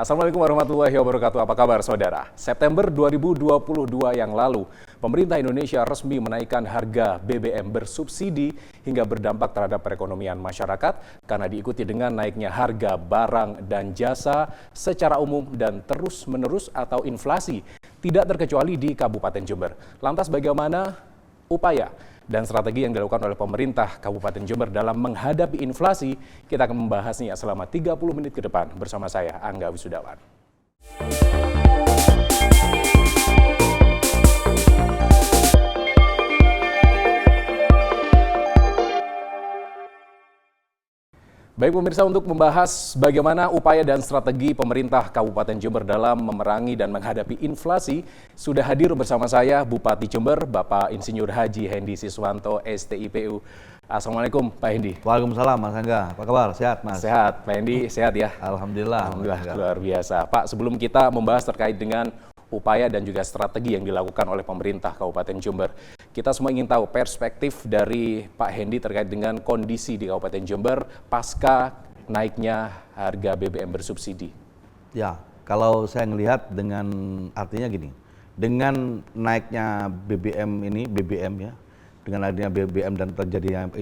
Assalamualaikum warahmatullahi wabarakatuh. Apa kabar saudara? September 2022 yang lalu, pemerintah Indonesia resmi menaikkan harga BBM bersubsidi hingga berdampak terhadap perekonomian masyarakat karena diikuti dengan naiknya harga barang dan jasa secara umum dan terus-menerus atau inflasi, tidak terkecuali di Kabupaten Jember. Lantas bagaimana upaya dan strategi yang dilakukan oleh pemerintah Kabupaten Jember dalam menghadapi inflasi? Kita akan membahasnya selama 30 menit ke depan bersama saya, Angga Wisudawan. Baik pemirsa, untuk membahas bagaimana upaya dan strategi pemerintah Kabupaten Jember dalam memerangi dan menghadapi inflasi, sudah hadir bersama saya Bupati Jember, Bapak Insinyur Haji Hendy Siswanto, STIPU. Assalamualaikum Pak Hendy. Waalaikumsalam Mas Angga, apa kabar? Sehat Mas? Sehat, Pak Hendy sehat ya? Alhamdulillah. Luar biasa. Pak, sebelum kita membahas terkait dengan upaya dan juga strategi yang dilakukan oleh pemerintah Kabupaten Jember, kita semua ingin tahu perspektif dari Pak Hendy terkait dengan kondisi di Kabupaten Jember pasca naiknya harga BBM bersubsidi. Ya, kalau saya melihat dengan artinya gini, dengan naiknya BBM ya, dengan adanya BBM dan terjadinya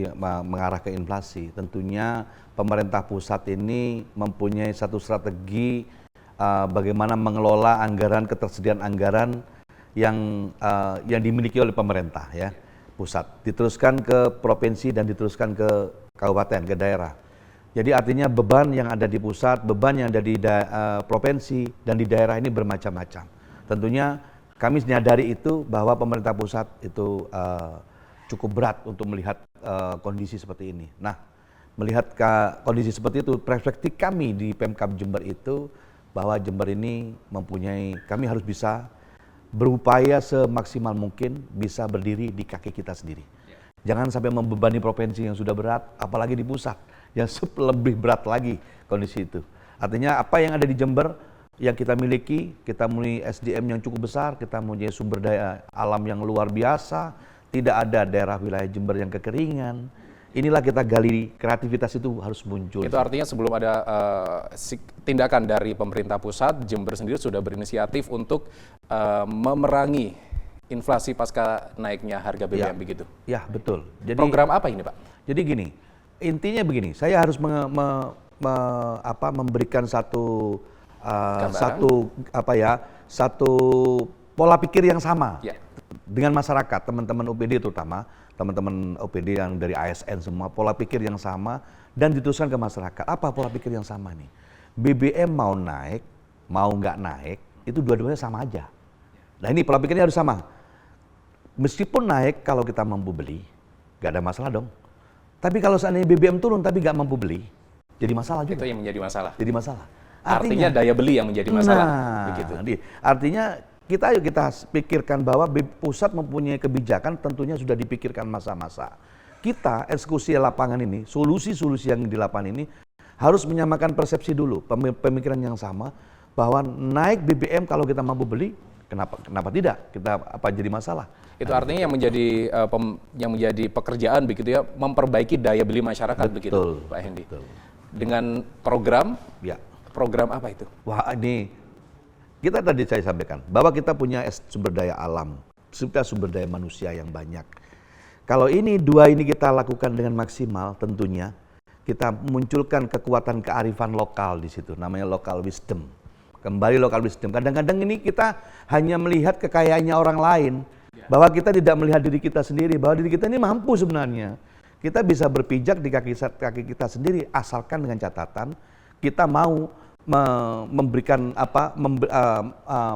mengarah ke inflasi, tentunya pemerintah pusat ini mempunyai satu strategi bagaimana mengelola anggaran, ketersediaan anggaran yang dimiliki oleh pemerintah ya pusat, diteruskan ke provinsi dan diteruskan ke kabupaten, ke daerah. Jadi artinya beban yang ada di pusat, beban yang ada di provinsi dan di daerah ini bermacam-macam. Tentunya kami menyadari itu bahwa pemerintah pusat itu cukup berat untuk melihat kondisi seperti ini. Nah, melihat kondisi seperti itu, perspektif kami di Pemkab Jember itu bahwa Jember ini kami harus bisa berupaya semaksimal mungkin bisa berdiri di kaki kita sendiri. Jangan sampai membebani provinsi yang sudah berat, apalagi di pusat yang lebih berat lagi kondisi itu. Artinya apa yang ada di Jember yang kita miliki, kita memiliki SDM yang cukup besar, kita mempunyai sumber daya alam yang luar biasa, tidak ada daerah wilayah Jember yang kekeringan. Inilah kita gali, kreativitas itu harus muncul. Itu artinya sebelum ada tindakan dari pemerintah pusat, Jember sendiri sudah berinisiatif untuk memerangi inflasi pasca naiknya harga BBM begitu? Ya, betul. Jadi, program apa ini Pak? Jadi gini, intinya begini, saya harus memberikan satu pola pikir yang sama dengan masyarakat, teman-teman OPD terutama, teman-teman OPD yang dari ASN semua, pola pikir yang sama dan diteruskan ke masyarakat. Apa pola pikir yang sama nih? BBM mau naik, mau nggak naik, itu dua-duanya sama aja. Nah ini pola pikirnya harus sama. Meskipun naik, kalau kita mampu beli, nggak ada masalah dong. Tapi kalau seandainya BBM turun tapi nggak mampu beli, jadi masalah juga. Itu yang menjadi masalah. Jadi masalah. Artinya daya beli yang menjadi masalah. Begitu. Artinya kita pikirkan bahwa pusat mempunyai kebijakan tentunya sudah dipikirkan masa-masa. Kita eksekusi lapangan ini, solusi-solusi yang di lapangan ini harus menyamakan persepsi dulu, pemikiran yang sama bahwa naik BBM kalau kita mampu beli, kenapa tidak? Apa jadi masalah? Itu artinya yang menjadi pekerjaan begitu ya, memperbaiki daya beli masyarakat. Betul, begitu Pak Hendy. Betul. Dengan program apa itu? Wah, ini kita tadi saya sampaikan bahwa kita punya sumber daya alam, sumber daya manusia yang banyak. Kalau dua ini kita lakukan dengan maksimal, tentunya kita munculkan kekuatan kearifan lokal di situ, namanya local wisdom. Kembali local wisdom. Kadang-kadang ini kita hanya melihat kekayaannya orang lain, bahwa kita tidak melihat diri kita sendiri, bahwa diri kita ini mampu sebenarnya. Kita bisa berpijak di kaki kita sendiri, asalkan dengan catatan kita mau memberikan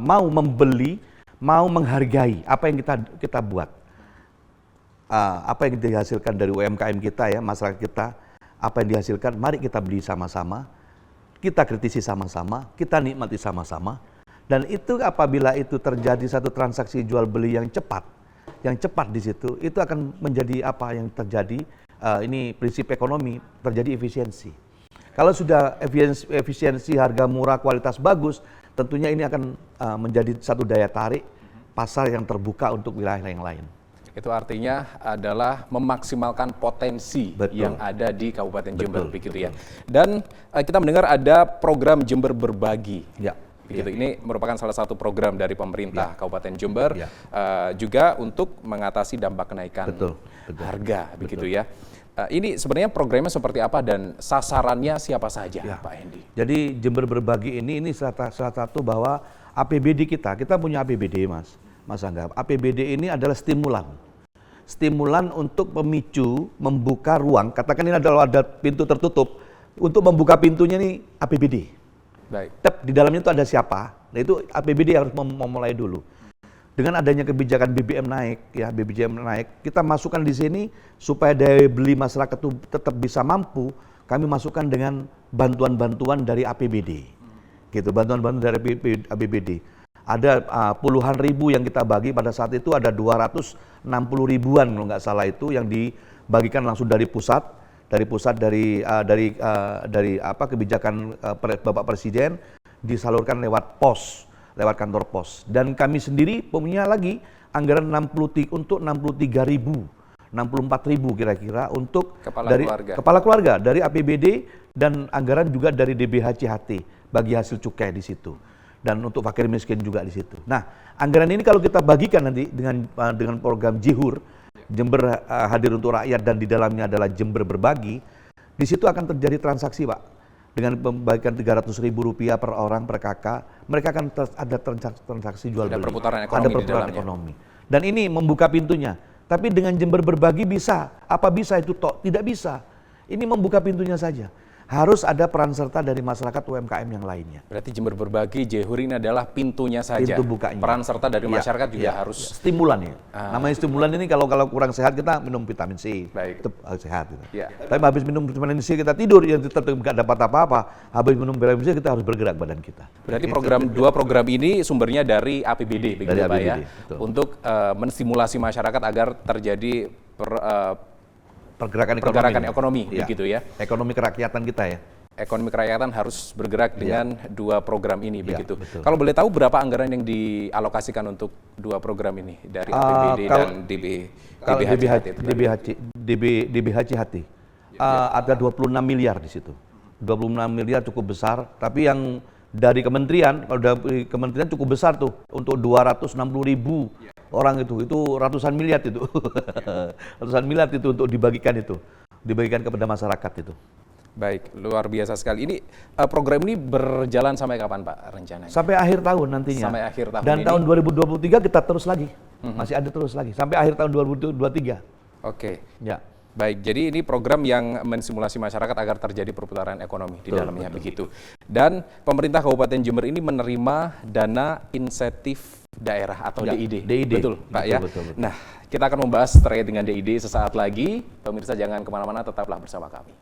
mau membeli, mau menghargai apa yang kita buat, apa yang dihasilkan dari UMKM kita ya, masyarakat kita, apa yang dihasilkan, mari kita beli sama-sama, kita kritisi sama-sama, kita nikmati sama-sama, dan itu apabila itu terjadi satu transaksi jual beli yang cepat di situ, itu akan menjadi apa yang terjadi, ini prinsip ekonomi, terjadi efisiensi. Kalau sudah efisiensi, harga murah, kualitas bagus, tentunya ini akan menjadi satu daya tarik pasar yang terbuka untuk wilayah yang lain. Itu artinya adalah memaksimalkan potensi yang ada di Kabupaten Jember, begitu ya. Dan kita mendengar ada program Jember Berbagi. Ya. Begitu. Ini merupakan salah satu program dari pemerintah Kabupaten Jember, juga untuk mengatasi dampak kenaikan harga, begitu ya. Ini sebenarnya programnya seperti apa dan sasarannya siapa saja, Pak Hendy? Jadi Jember Berbagi ini salah satu bahwa APBD kita punya APBD, Mas Angga. APBD ini adalah stimulan untuk memicu, membuka ruang. Katakan ini adalah ada pintu tertutup, untuk membuka pintunya ini APBD. Baik. Di dalamnya itu ada siapa? Nah itu APBD harus memulai dulu. Dengan adanya kebijakan BBM naik, kita masukkan di sini supaya daya beli masyarakat itu tetap bisa mampu. Kami masukkan dengan bantuan-bantuan dari APBD, gitu. Bantuan-bantuan dari APBD. Ada puluhan ribu yang kita bagi pada saat itu, ada 260 ribuan kalau nggak salah itu yang dibagikan langsung dari pusat dari kebijakan Bapak Presiden, disalurkan lewat kantor pos. Dan kami sendiri punya lagi anggaran 64 ribu kira-kira untuk kepala keluarga dari APBD, dan anggaran juga dari DBHCHT bagi hasil cukai di situ. Dan untuk fakir miskin juga di situ. Nah, anggaran ini kalau kita bagikan nanti dengan program Jihur, Jember Hadir untuk Rakyat, dan di dalamnya adalah Jember Berbagi, di situ akan terjadi transaksi, Pak. Dengan membagikan Rp300.000 per orang per kakak, mereka akan ada transaksi jual beli. Ada perputaran ekonomi. Dan ini membuka pintunya. Tapi dengan Jember Berbagi bisa. Apa bisa itu tok? Tidak bisa. Ini membuka pintunya saja. Harus ada peran serta dari masyarakat UMKM yang lainnya. Berarti Jember Berbagi, Jehur ini adalah pintunya saja. Pintu bukanya. Peran serta dari masyarakat juga harus. Stimulan ya. Namanya stimulan ini kalau kurang sehat kita minum vitamin C. Baik. Tetap sehat. Gitu. Ya. Tapi habis minum vitamin C kita tidur, ya tetap nggak dapat apa-apa. Habis minum vitamin C kita harus bergerak badan kita. Berarti dua program ini sumbernya dari APBD, begitu Pak ya? Betul. Untuk menstimulasi masyarakat agar terjadi pergerakan ekonomi begitu ya. Ekonomi kerakyatan kita ya. Ekonomi kerakyatan harus bergerak dengan dua program ini begitu. Betul. Kalau boleh tahu berapa anggaran yang dialokasikan untuk dua program ini dari APBD dan DBHCHT? Ada 26 miliar di situ. 26 miliar cukup besar, tapi yang dari kementerian, kalau dari kementerian cukup besar tuh, untuk 260 ribu orang itu ratusan miliar itu. Ratusan miliar itu untuk dibagikan kepada masyarakat itu. Baik, luar biasa sekali. Ini program ini berjalan sampai kapan, Pak, rencananya? Sampai akhir tahun nantinya. Sampai akhir tahun. Dan tahun 2023 kita terus lagi. Masih ada terus lagi sampai akhir tahun 2023. Oke. Ya. Baik, jadi ini program yang mensimulasi masyarakat agar terjadi perputaran ekonomi di dalamnya begitu. Dan pemerintah Kabupaten Jember ini menerima dana insentif daerah atau DID. Betul, Pak ya? Betul. Nah, kita akan membahas terkait dengan DID sesaat lagi. Pemirsa jangan kemana-mana, tetaplah bersama kami.